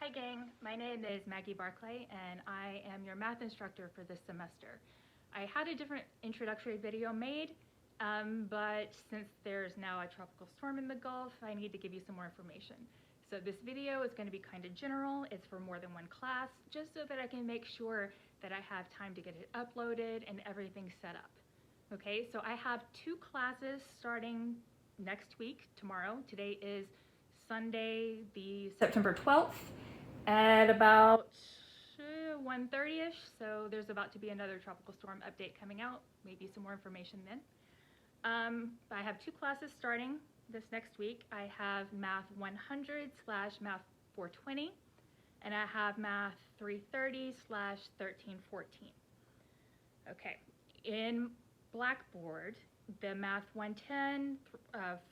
Hi gang, my name is Maggie Barclay and I am your math instructor for this semester. I had a different introductory video made, but since there's now a tropical storm in the Gulf, I need to give you some more information. So this video is going to be kind of general. It's for more than one class, just so that I can make sure that I have time to get it uploaded and everything set up. Okay, so I have two classes starting next week, tomorrow. Today is Sunday, the September 12th at about 1:30ish. So there's about to be another tropical storm update coming out, maybe some more information then. I have two classes starting this next week. I have Math 100 / Math 420, and I have Math 330 / 1314. Okay, in Blackboard, the Math 110,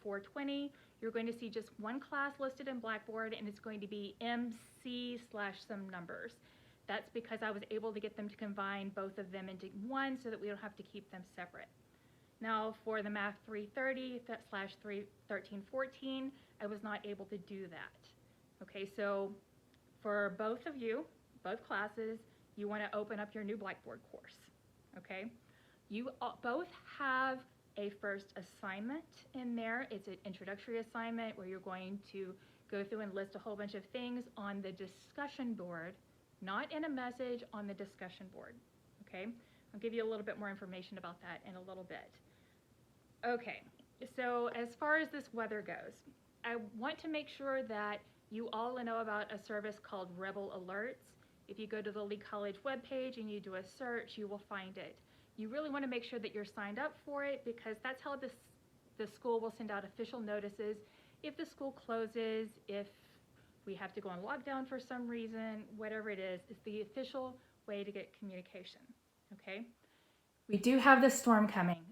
420, you're going to see just one class listed in Blackboard, and it's going to be MC / some numbers. That's because I was able to get them to combine both of them into one so that we don't have to keep them separate. Now for the Math 330 / 1314, I was not able to do that. Okay, so for both of you, both classes, you want to open up your new Blackboard course. Okay, you both have a first assignment in there. It's an introductory assignment where you're going to go through and list a whole bunch of things on the discussion board, not in a message, on the discussion board. Okay, I'll give you a little bit more information about that in a little bit. Okay, so as far as this weather goes, I want to make sure that you all know about a service called Rebel Alerts. If you go to the Lee College webpage and you do a search, you will find it. You really want to make sure that you're signed up for it, because that's how the school will send out official notices if the school closes, if we have to go on lockdown for some reason, whatever it is. It's the official way to get communication, okay? We do have this storm coming.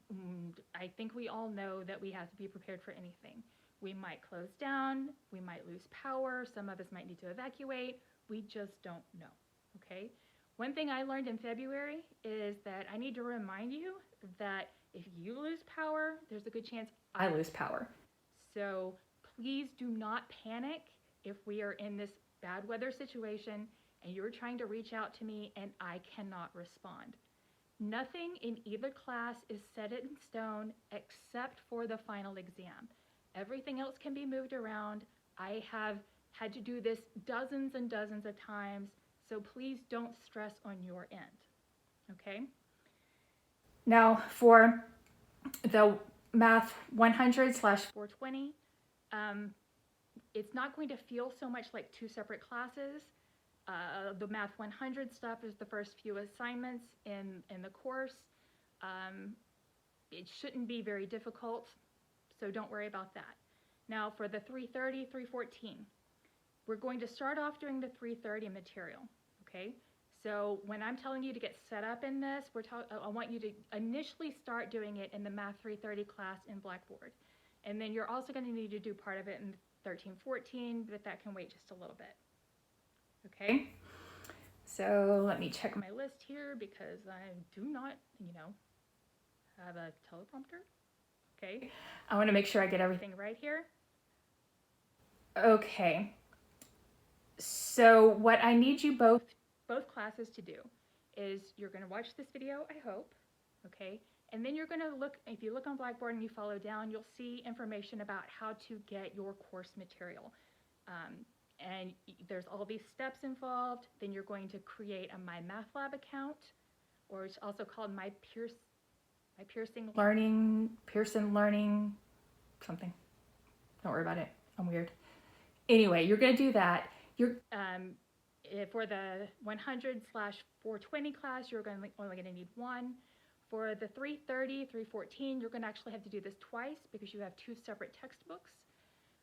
I think we all know that we have to be prepared for anything. We might close down, we might lose power, some of us might need to evacuate. We just don't know, okay? One thing I learned in February is that I need to remind you that if you lose power, there's a good chance I lose power. So please do not panic if we are in this bad weather situation and you're trying to reach out to me and I cannot respond. Nothing in either class is set in stone except for the final exam. Everything else can be moved around. I have had to do this dozens and dozens of times, so please don't stress on your end, okay? Now for the Math 100 / 420, it's not going to feel so much like two separate classes. The Math 100 stuff is the first few assignments in the course. It shouldn't be very difficult, so don't worry about that. Now for the 330, 314, we're going to start off doing the 330 material, okay? So when I'm telling you to get set up in this, I want you to initially start doing it in the Math 330 class in Blackboard. And then you're also going to need to do part of it in 1314, but that can wait just a little bit. Okay, so let me check my list here because I do not, have a teleprompter. Okay, I want to make sure I get everything right here. Okay, so what I need you both classes to do is you're going to watch this video, I hope, okay, and then you're going to look, if you look on Blackboard and you follow down, you'll see information about how to get your course material. And there's all these steps involved. Then you're going to create a My Math Lab account, or it's also called My Pearson Learning, something. Don't worry about it. I'm weird. Anyway, you're going to do that. For the 100 / 420 class, you're only going to need one. For the 330, 314, you're going to actually have to do this twice because you have two separate textbooks.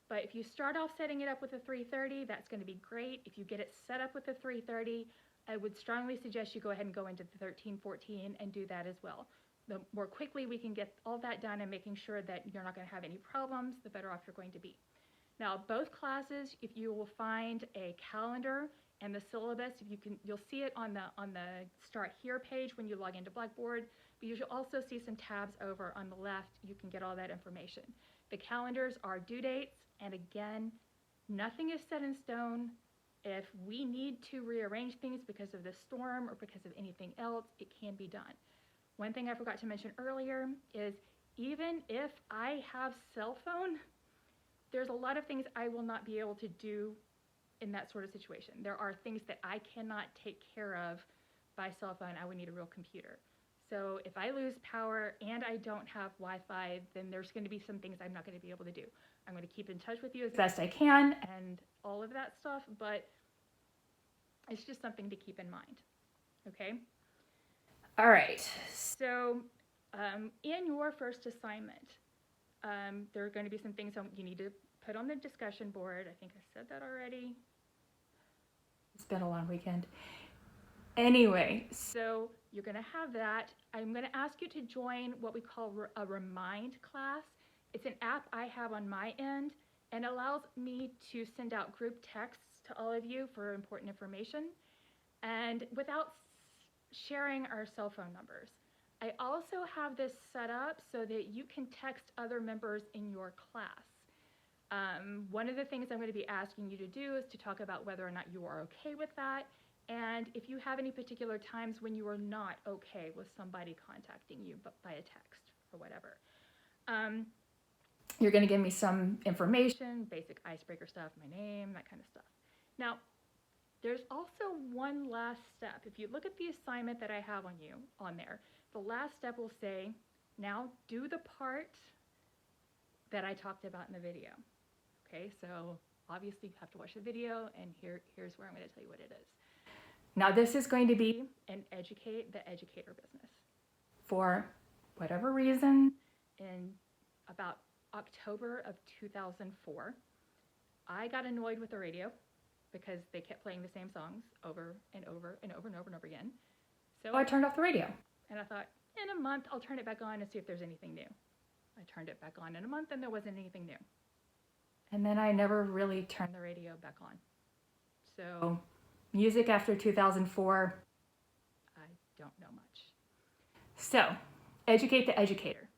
But if you start off setting it up with a 330, that's going to be great. If you get it set up with a 330, I would strongly suggest you go ahead and go into the 1314 and do that as well. The more quickly we can get all that done and making sure that you're not going to have any problems, the better off you're going to be. Now, both classes, if you will find a calendar and the syllabus, you'll see it on the Start Here page when you log into Blackboard, but you should also see some tabs over on the left. You can get all that information. The calendars are due dates, and again, nothing is set in stone. If we need to rearrange things because of the storm or because of anything else, it can be done. One thing I forgot to mention earlier is even if I have cell phone, there's a lot of things I will not be able to do in that sort of situation. There are things that I cannot take care of by cell phone. I would need a real computer. So if I lose power and I don't have Wi-Fi, then there's going to be some things I'm not going to be able to do. I'm going to keep in touch with you as best I can and all of that stuff, but it's just something to keep in mind. Okay? All right. So in your first assignment, there are going to be some things you need to put on the discussion board. I think I said that already. It's been a long weekend. Anyway, so you're going to have that. I'm going to ask you to join what we call a Remind class. It's an app I have on my end and allows me to send out group texts to all of you for important information and without sharing our cell phone numbers. I also have this set up so that you can text other members in your class. One of the things I'm going to be asking you to do is to talk about whether or not you are okay with that, and if you have any particular times when you are not okay with somebody contacting you by a text or whatever. You're going to give me some information, basic icebreaker stuff, my name, that kind of stuff. Now, there's also one last step. If you look at the assignment that I have on there, the last step will say, now do the part that I talked about in the video. Okay, so obviously you have to watch the video, and here's where I'm going to tell you what it is. Now this is going to be an educate the educator business. For whatever reason, in about October of 2004, I got annoyed with the radio because they kept playing the same songs over and over and over and over and over again. So I turned off the radio, and I thought, in a month, I'll turn it back on and see if there's anything new. I turned it back on in a month, and there wasn't anything new. And then I never really turned the radio back on. So music after 2004, I don't know much. So, educate the educator.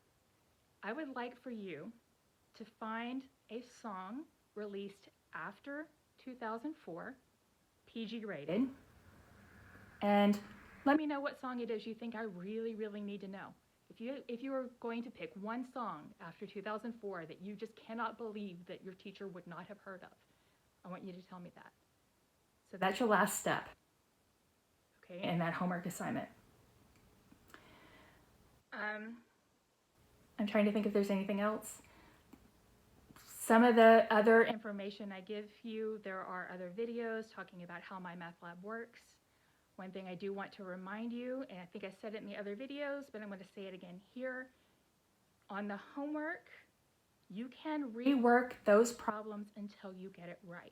I would like for you to find a song released after 2004, PG rated, and let me know what song it is you think I really, really need to know. If you are going to pick one song after 2004 that you just cannot believe that your teacher would not have heard of, I want you to tell me that. So that's your last step, okay, in that homework assignment. I'm trying to think if there's anything else. Some of the other information I give you, there are other videos talking about how my math lab works. One thing I do want to remind you, and I think I said it in the other videos, but I'm going to say it again here. On the homework, you can rework those problems until you get it right.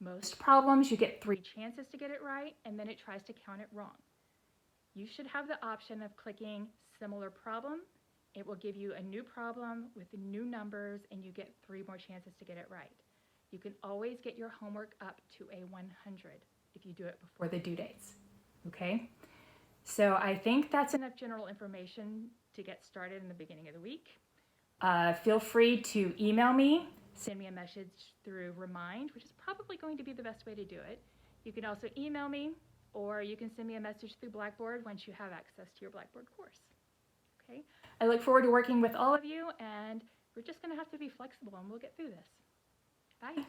Most problems, you get 3 chances to get it right, and then it tries to count it wrong. You should have the option of clicking similar problem. It will give you a new problem with new numbers, and you get 3 more chances to get it right. You can always get your homework up to a 100 if you do it before the due dates. Okay, so I think that's enough general information to get started in the beginning of the week. Feel free to email me, send me a message through Remind, which is probably going to be the best way to do it. You can also email me, or you can send me a message through Blackboard once you have access to your Blackboard course. Okay, I look forward to working with all of you, and we're just going to have to be flexible, and we'll get through this. Bye.